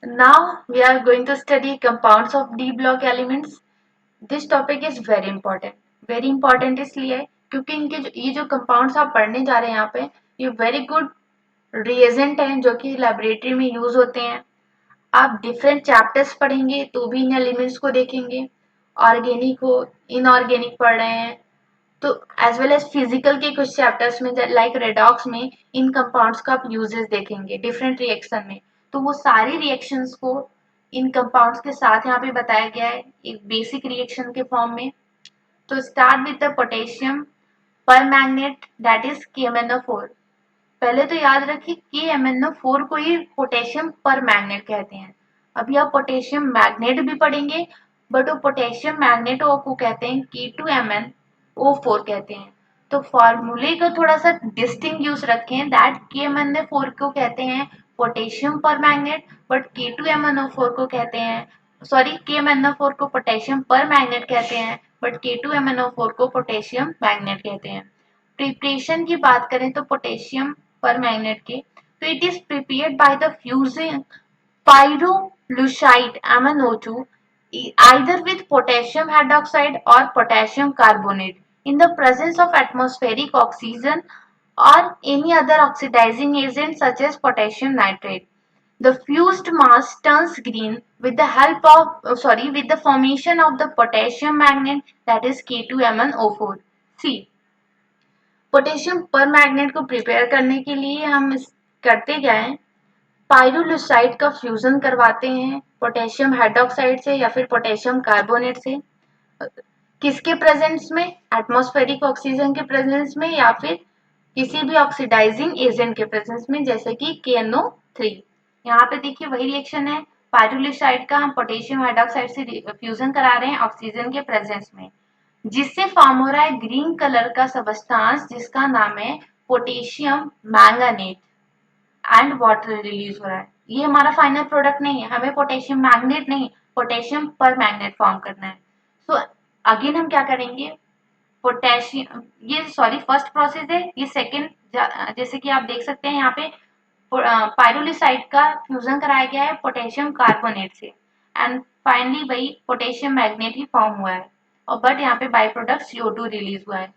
Now we are going to study compounds of D block elements. This topic is very important. Very important इसलिए है क्योंकि इनके ये जो compounds आप पढ़ने जा रहे हैं यहाँ पे ये very good reagent हैं जो कि laboratory में use होते हैं. आप different chapters पढ़ेंगे तो भी इन elements को देखेंगे. Organic हो, inorganic पढ़ रहे हैं तो as well as physical के कुछ chapters में like redox में इन compounds का आप uses देखेंगे different reaction में. तो वो सारी रिएक्शंस को इन कंपाउंड्स के साथ यहाँ पे बताया गया है एक बेसिक रिएक्शन के फॉर्म में. तो स्टार्ट विद द पोटेशियम पर मैग्नेट दैट इज KMnO4. पहले तो याद रखिए KMnO4 को ही पोटेशियम पर मैग्नेट कहते हैं. अभी आप पोटेशियम मैग्नेट भी पढ़ेंगे बट वो पोटेशियम मैग्नेट को कहते हैं K2MnO4 कहते हैं. तो फॉर्मूले को थोड़ा सा डिस्टिंग यूज रखें दैट KMnO4 को कहते हैं पोटेशियम पर मैग्नेट बट K2MnO4 को कहते हैं KMnO4 को पोटेशियम पर मैग्नेट कहते हैं बट K2MnO4 को पोटेशियम मैग्नेट कहते हैं. प्रिपरेशन की बात करें तो पोटेशियम पर मैग्नेट के तो it is prepared by the fusing pyrolusite MnO2 either with potassium hydroxide or potassium carbonate in the presence of atmospheric oxygen or any other oxidizing agent such as potassium nitrate. The fused mass turns green with the help of with the formation of the potassium magnet that is K2MnO4. See, potassium पर magnet को prepare करने के लिए हम करते क्या है पायरोलुसाइड का फ्यूजन करवाते हैं पोटेशियम हाइड्रोक्साइड से या फिर पोटेशियम कार्बोनेट से. किसके प्रेजेंस में एटमॉस्फेरिक ऑक्सीजन के प्रेजेंस में या फिर किसी भी ऑक्सीडाइजिंग एजेंट के प्रेजेंस में जैसे कि KNO3. यहाँ पे देखिए वही रिएक्शन है पायरोलुसाइड का हम पोटेशियम हाइड्रोक्साइड से फ्यूजन करा रहे हैं ऑक्सीजन के प्रेजेंस में जिससे फॉर्म हो रहा है ग्रीन कलर का सबस्टांस जिसका नाम है potassium manganate and water release हो रहा है. ये हमारा फाइनल प्रोडक्ट नहीं है हमें पोटेशियम मैग्नेट नहीं पोटेशियम पर मैग्नेट फॉर्म करना है. सो अगेन हम क्या करेंगे पोटेशियम फर्स्ट प्रोसेस है ये सेकेंड जैसे कि आप देख सकते हैं यहाँ पे पायरोलिसाइड का फ्यूजन कराया गया है पोटेशियम कार्बोनेट से एंड फाइनली वही पोटेशियम मैग्नेट ही फॉर्म हुआ है और बट यहाँ पे बाई प्रोडक्ट CO2 रिलीज हुआ है.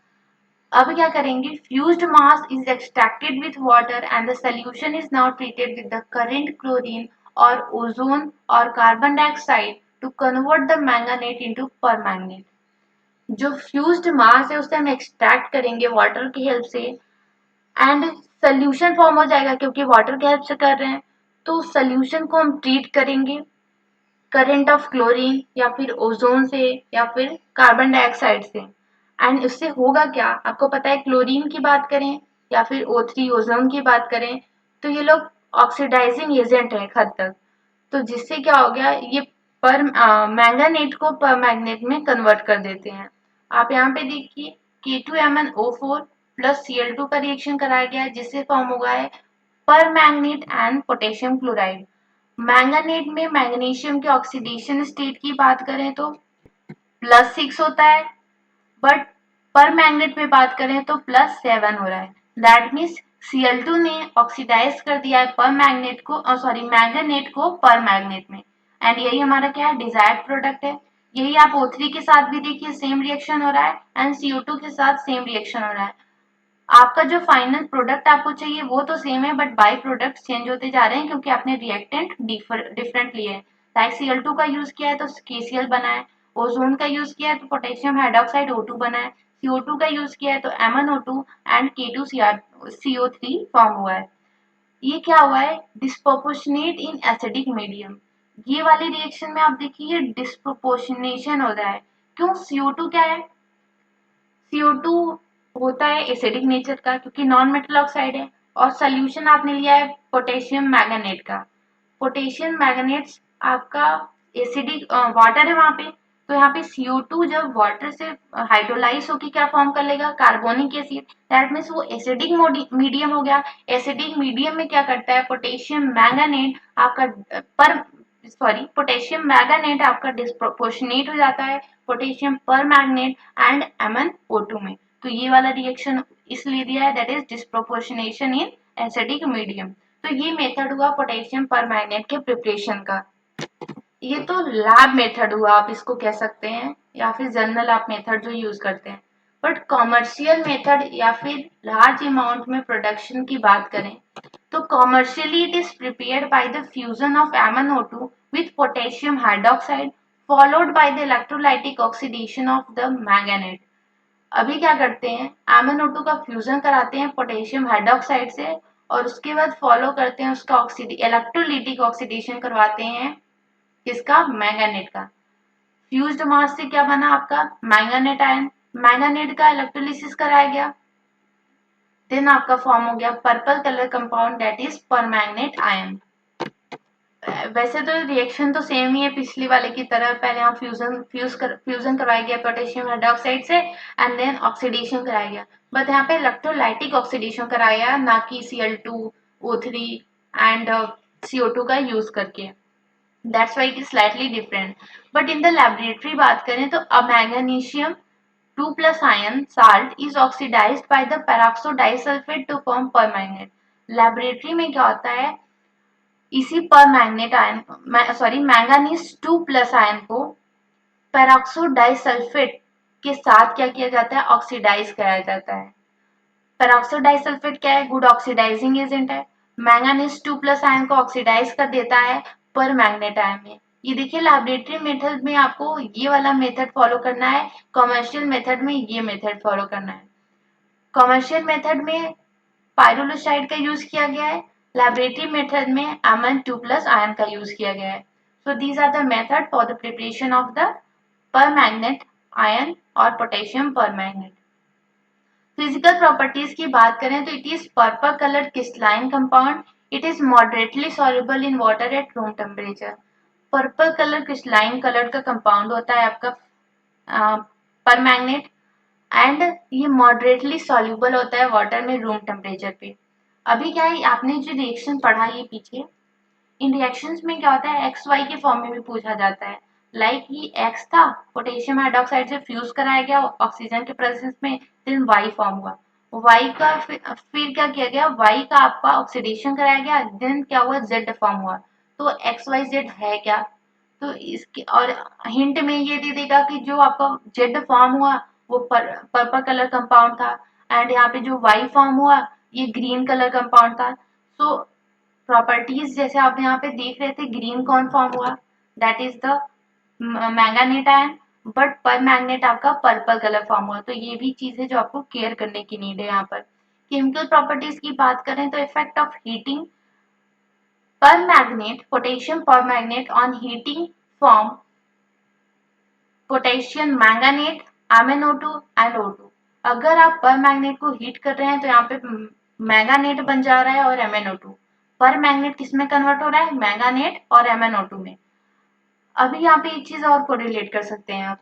अब क्या करेंगे fused mass is extracted with water and the solution is now treated with the current chlorine और ओजोन और carbon dioxide to convert the manganate into permanganate. जो फ्यूज्ड मास है उसे हम एक्सट्रैक्ट करेंगे वाटर की हेल्प से एंड सोल्यूशन फॉर्म हो जाएगा क्योंकि वाटर की हेल्प से कर रहे हैं. तो सोल्यूशन को हम ट्रीट करेंगे करंट ऑफ क्लोरीन या फिर ओजोन से या फिर कार्बन डाइऑक्साइड से एंड उससे होगा क्या आपको पता है क्लोरीन की बात करें या फिर O3 ओजोन की बात करें तो ये लोग ऑक्सीडाइजिंग एजेंट है हद तक. तो जिससे क्या हो गया ये पर मैंगनेट को पर मैग्नेट में कन्वर्ट कर देते हैं. आप यहाँ पे देखिए K2MnO4 प्लस Cl2 का रिएक्शन कराया गया है जिससे फॉर्म हुआ है पर magnet and potassium chloride. Manganate में मैग्नीशियम के ऑक्सीडेशन स्टेट की बात करें तो +6 होता है बट पर मैग्नेट में बात करें तो +7 हो रहा है. दैट मीन्स Cl2 ने ऑक्सीडाइज कर दिया है पर मैग्नेट को मैंगनेट को पर मैग्नेट में एंड यही हमारा क्या है डिजायर्ड प्रोडक्ट है. यही आप O3 के साथ भी देखिए सेम रिएक्शन हो रहा है एंड CO2 के साथ सेम रिएक्शन हो रहा है. आपका जो फाइनल प्रोडक्ट आपको चाहिए वो तो सेम है बट बाई प्रोडक्ट चेंज होते जा रहे हैं क्योंकि आपने रिएक्टेंट डिफरेंट लिए हैं. लाइक Cl2 का यूज किया है तो KCl बना है ओजोन का यूज किया है तो पोटेशियम हाइड्रोक्साइड O2 बना है CO2 का यूज किया है तो MnO2 एंड K2CO3 फॉर्म हुआ है. ये क्या हुआ है डिस्प्रोपोर्शनेट इन एसिडिक मीडियम. ये वाले रिएक्शन में आप देखिए डिस्प्रोपोर्शनेशन हो रहा है. क्यों CO2 क्या है CO2 होता है एसिडिक नेचर का क्योंकि नॉन मेटल ऑक्साइड है और सोल्यूशन आपने लिया है पोटेशियम मैंगनेट का. पोटेशियम मैंगनेट आपका एसिडिक वाटर है वहां पे तो यहाँ पे CO2 जब वाटर से हाइड्रोलाइज होकर क्या फॉर्म कर लेगा कार्बोनिक एसिड. दैट मीन्स वो एसिडिक मीडियम हो गया. एसिडिक मीडियम में क्या करता है पोटेशियम मैंगनेट आपका पोटेशियम मैंगनेट आपका डिस्प्रोपोर्शनेट हो जाता है पोटेशियम पर मैग्नेट एंड MnO2 में. तो ये वाला रिएक्शन इसलिए दिया है that is disproportionation in acidic medium. तो ये मेथड हुआ पोटेशियम परमैंगनेट के प्रिपरेशन का। ये तो लैब मेथड हुआ, आप इसको कह सकते हैं, या फिर जनरल आप मेथड जो यूज करते हैं। बट कॉमर्शियल मेथड या फिर लार्ज अमाउंट में प्रोडक्शन की बात करें तो commercially it is prepared by the fusion of MnO2 with potassium hydroxide followed by the electrolytic oxidation of the manganate. अभी क्या करते हैं, MnO2 का फ्यूजन कराते हैं पोटेशियम हाइड्रोक्साइड से और उसके बाद फॉलो करते हैं उसका इलेक्ट्रोलाइटिक ऑक्सीडेशन करवाते हैं किसका, मैंगनेट का। फ्यूज्ड मास से क्या बना आपका, मैंगनेट आयन। मैंगनेट का इलेक्ट्रोलिसिस कराया गया, देन आपका फॉर्म हो गया purple colour compound that is permanganate ion. वैसे तो रिएक्शन तो सेम ही है पिछली वाले की तरह, पहले हम फ्यूजन करवाया गया पोटेशियम हाइड्रोक्साइड से एंड देन ऑक्सीडेशन कराया गया, बट यहाँ पे इलेक्ट्रोलाइटिक ऑक्सीडेशन कराया ना कि Cl2O3 एंड CO2 का यूज करके। That's why it is slightly different. But in the laboratory बात करें तो a magnesium 2 plus ion salt is oxidized by the peroxide disulfide to form permanganate. Laboratory में क्या होता है, इसी permanganate ion sorry manganese 2 plus ion को peroxo disulphate के साथ क्या किया जाता है, ऑक्सीडाइज कराया जाता है। पेरोक्सो डाइसल्फेट क्या है, गुड ऑक्सीडाइजिंग एजेंट है। मैंगानीज 2 प्लस आयन को ऑक्सीडाइज कर देता है पर मैग्नेट आयन में। ये देखिए लैबोरेटरी मेथड में आपको ये वाला मेथड फॉलो करना है, कमर्शियल मेथड में ये मेथड फॉलो करना है। कमर्शियल मेथड में पाइरोलुसाइड का यूज किया गया है, लैबोरेटरी मेथड में Mn2 प्लस आयन का यूज किया गया है। So these are the method for the preparation of the permanganate ion और पोटेशियम परमैंगनेट। फिजिकल प्रॉपर्टीज की बात करें तो it is purple colour crystalline compound, it is moderately soluble in water at room temperature. Purple colour crystalline colour का compound होता है आपका permanganate and ये मॉडरेटली सॉल्युबल होता है वाटर में रूम टेम्परेचर पे। अभी क्या है, आपने जो रिएक्शन पढ़ा ये पीछे, इन रिएक्शंस में क्या होता है, एक्स वाई के फॉर्म में भी पूछा जाता है। लाइक ये एक्स था, पोटेशियम हाइड्रोक्साइड से फ्यूज कराया गया ऑक्सीजन के प्रेजेंस में, देन वाई फॉर्म हुआ। वाई का फिर क्या किया गया, वाई का आपका ऑक्सीडेशन कराया गया, देन क्या हुआ, जेड फॉर्म हुआ। तो एक्स वाई जेड है क्या, तो इसके और हिंट में ये दे देगा कि जो आपका जेड फॉर्म हुआ वो पर्पल कलर कंपाउंड था एंड यहाँ पे जो वाई फॉर्म हुआ ये ग्रीन कलर कंपाउंड था। सो प्रॉपर्टीज जैसे आप यहाँ पे देख रहे थे, ग्रीन कौन फॉर्म हुआ, that is the manganate ion, but पर मैग्नेट आपका पर्पल कलर फॉर्म हुआ। तो ये भी चीज है जो आपको केयर करने की नीड है। यहाँ पर केमिकल प्रॉपर्टीज की बात करें तो effect of heating permanganate potassium permanganate on heating form potassium manganate MnO2 and O2। अगर आप परमैंगनेट को हीट कर रहे हैं तो यहाँ पे मैंगानेट बन जा रहा है और MnO2। परमैंगनेट किस में कन्वर्ट हो रहा है, मैंगानेट और MnO2 में। अभी यहाँ पे एक चीज और को रिलेट कर सकते हैं आप,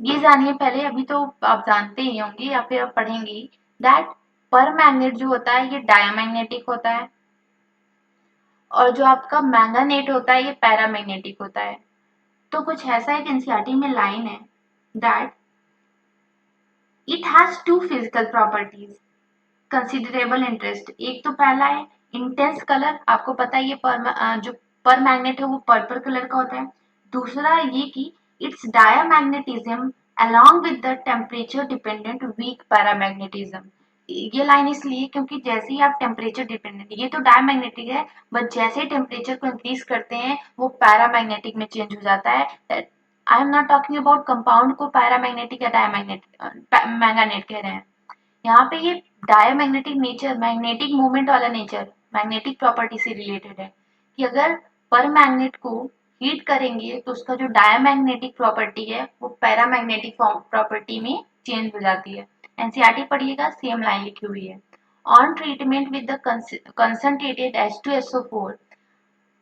ये जानिए पहले, अभी तो आप जानते ही होंगे या फिर आप पढ़ेंगे दैट परमैंगनेट जो होता है ये डायमैग्नेटिक होता है और जो आपका मैंगानेट होता है ये पैरामैग्नेटिक होता है। तो कुछ ऐसा एक एनसीईआरटी में लाइन है that it has two physical properties considerable interest. एक तो पहला है इंटेंस कलर, आपको पता है ये जो पर मैग्नेट है वो पर्पल कलर का होता है। दूसरा ये कि it's diamagnetism along with the temperature dependent weak paramagnetism। ये लाइन इसलिए क्योंकि जैसे ही आप टेम्परेचर डिपेंडेंट, ये तो डायमैग्नेटिक है बट जैसे ही टेम्परेचर को इंक्रीज करते हैं वो पैरामैग्नेटिक में चेंज हो जाता है। I am not talking about compound को पैरामैग्नेटिक या डायमैग्नेटिक मैंगानेट कह रहे हैं। यहाँ पे ये डायमैग्नेटिक नेचर, मैग्नेटिक मूवमेंट वाला नेचर, मैग्नेटिक प्रॉपर्टी से रिलेटेड है कि अगर पर मैग्नेट को हीट करेंगे तो उसका जो डायमैग्नेटिक प्रॉपर्टी है वो पैरामैग्नेटिक प्रॉपर्टी में चेंज हो जाती है। एनसीईआरटी पढ़िएगा, सेम लाइन लिखी हुई है। On treatment with the concentrated H2SO4,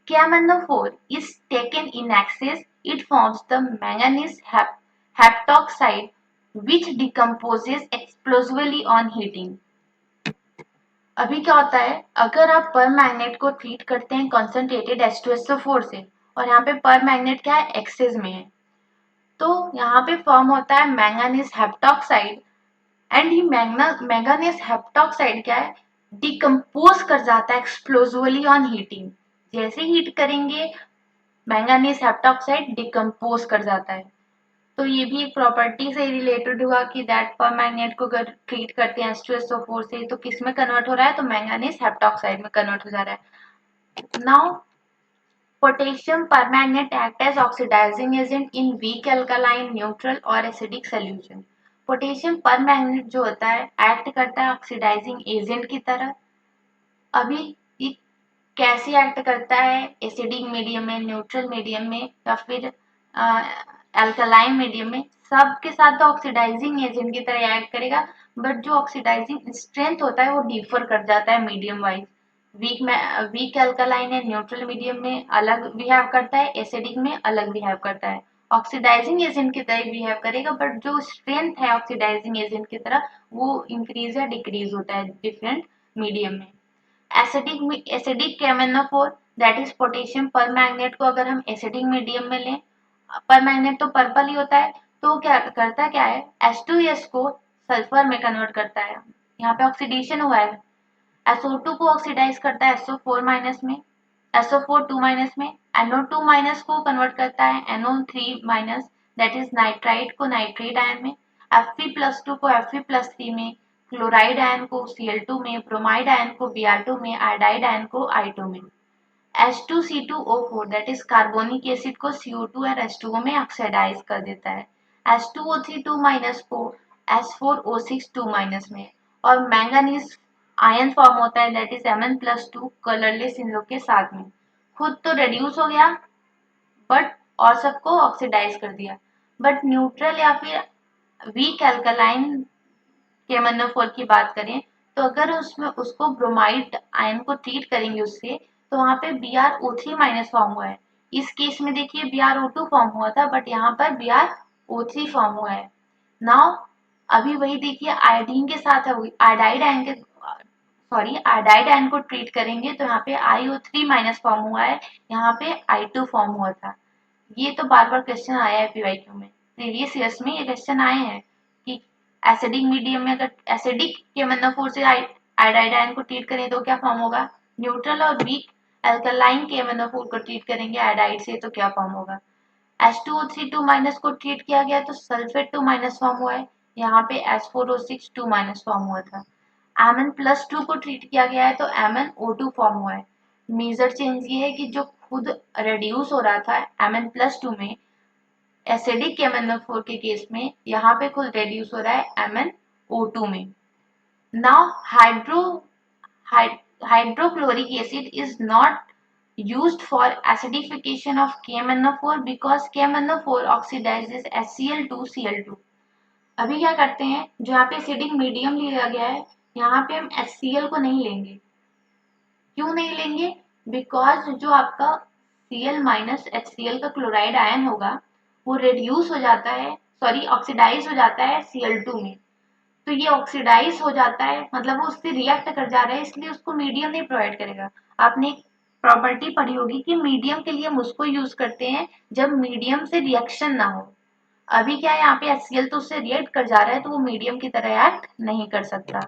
KMnO4 is taken in excess, it forms the manganese heptoxide which decomposes explosively on heating। अभी क्या होता है, अगर आप पर मैग्नेट को ट्रीट करते हैं कंसंट्रेटेड H2SO4 से और यहाँ पे पर मैग्नेट क्या है, एक्सेस में है, तो यहाँ पे फॉर्म होता है मैंगानीज हेप्टॉक्साइड एंड ये मैंगानीज हेप्टॉक्साइड क्या है, डिकम्पोज कर जाता है एक्सप्लोजिवली ऑन हीटिंग। जैसे हीट करेंगे मैंगनीज हेप्टॉक्साइड डिकम्पोज कर जाता है। तो ये भी एक प्रॉपर्टी से रिलेटेड हुआ कि दैट पर मैग्नेट को अगर ट्रीट करते हैं H2SO4 से तो किस में कन्वर्ट हो रहा है, तो मैंगनीज हेप्टॉक्साइड में कन्वर्ट हो जा रहा है। Now potassium permanganate act as oxidizing agent in weak alkaline, neutral और एसिडिक सॉल्यूशन। पोटेशियम परमैंगनेट जो होता है एक्ट करता है ऑक्सीडाइजिंग एजेंट की तरह। अभी ये कैसे एक्ट करता है, एसिडिक मीडियम में, न्यूट्रल मीडियम में या फिर अल्कलाइन मीडियम में, सबके साथ तो ऑक्सीडाइजिंग एजेंट की तरह एक्ट करेगा, बट जो ऑक्सीडाइजिंग स्ट्रेंथ होता है वो डिफर कर जाता है मीडियम वाइज। वीक में वीक अल्कलाइन है न्यूट्रल मीडियम में अलग बिहेव करता है, एसिडिक में अलग बिहेव करता है। ऑक्सीडाइजिंग एजेंट की तरह बिहेव करेगा, बट जो स्ट्रेंथ है ऑक्सीडाइजिंग एजेंट की तरह वो इंक्रीज या डिक्रीज होता है डिफरेंट मीडियम में। Acidic KMnO4 that is potassium permanganate को अगर हम एसिडिक मीडियम में लें, परमैंगनेट तो पर्पल ही होता है, तो क्या करता क्या है, H2S को सल्फर में कन्वर्ट करता है। यहाँ पे ऑक्सीडेशन हुआ है, SO2 को ऑक्सीडाइज करता है SO4 माइनस में, SO4 2 माइनस में, NO2 माइनस को कन्वर्ट करता है NO3 minus that is nitrite को नाइट्रेट आयन में, Fe+2 को Fe+3 में, क्लोराइड आयन को Cl2 में, ब्रोमाइड आयन को Br2 में, आयोडाइड आयन को I2 में। H2C2O4 that is carbonic acid को CO2 और H2O में ऑक्सीडाइज कर देता है। H2O3 2 माइनस को H4O6 2 माइनस में, और मैंगनीज आयन फॉर्म होता है that is Mn+2 colourless in लोग के साथ में। खुद तो रेड्यूस हो गया बट और सबको ऑक्सीडाइज कर दिया। बट न्यूट्रल या फिर वीक एल्कलाइन KMnO4 की बात करें तो अगर उसमें उसको ब्रोमाइड आयन को ट्रीट करेंगे उससे, तो वहां पे BrO3 माइनस फॉर्म हुआ है। इस केस में देखिए BrO2 फॉर्म हुआ था, बट यहाँ पर BrO3 फॉर्म हुआ है। नाउ अभी वही देखिए आयोडीन के साथ आयोडाइड आयन के आयोडाइड आयन को ट्रीट करेंगे तो यहाँ पे IO3 माइनस फॉर्म हुआ है, यहाँ पे I2 फॉर्म हुआ था। ये तो बार बार क्वेश्चन आया है PYQ में, प्रीवियस ईयर्स में ये क्वेश्चन आए हैं कि एसिडिक मीडियम में अगर एसिडिक KMnO4 से आयोडाइड आयन को ट्रीट करें तो क्या फॉर्म होगा, न्यूट्रल और वीक अल्कलाइन KMnO4 को ट्रीट करेंगे आयोडाइड से तो क्या फॉर्म होगा। H2O3 2 माइनस को ट्रीट किया गया तो सल्फेट 2 माइनस फॉर्म हुआ है, यहाँ पे H4O6 2 माइनस फॉर्म हुआ था। Mn+2 को ट्रीट किया गया है तो MnO2 फॉर्म हुआ है। मेजर चेंज ये है कि जो खुद रिड्यूस हो रहा था Mn+2 में एसिडिक KMnO4 के केस में, यहाँ पे खुद रिड्यूस हो रहा है MnO2 में। Now hydrochloric acid is not used for acidification of KMnO4 because KMnO4 oxidizes HCl2Cl2। अभी क्या करते हैं, जो यहाँ पे एसिडिक मीडियम लिया गया है यहाँ पे हम HCl को नहीं लेंगे। क्यों नहीं लेंगे, बिकॉज जो आपका Cl माइनस HCl का क्लोराइड आयन होगा वो रिड्यूस हो जाता है, सॉरी ऑक्सीडाइज हो जाता है Cl2 में। तो ये ऑक्सीडाइज हो जाता है मतलब वो उससे रिएक्ट कर जा रहा है, इसलिए उसको मीडियम नहीं प्रोवाइड करेगा। आपने एक प्रॉपर्टी पढ़ी होगी कि मीडियम के लिए हम उसको यूज करते हैं जब मीडियम से रिएक्शन ना हो। अभी क्या है, यहाँ पे HCl तो उससे रिएक्ट कर जा रहा है तो वो मीडियम की तरह एक्ट नहीं कर सकता।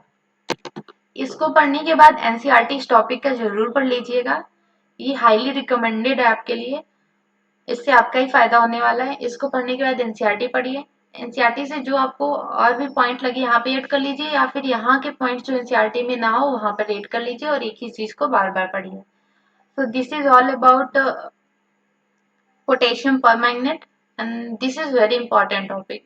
इसको पढ़ने के बाद NCERT इस टॉपिक का जरूर पढ़ लीजिएगा, ये हाईली रिकमेंडेड है आपके लिए, इससे आपका ही फायदा होने वाला है। इसको पढ़ने के बाद NCERT पढ़िए, NCERT से जो आपको और भी पॉइंट लगे यहाँ पे ऐड कर लीजिए, या फिर यहाँ के पॉइंट जो NCERT में ना हो वहां पर ऐड कर लीजिए और एक ही चीज को बार बार पढ़िए। So this is all about potassium permanganate and this is very important topic.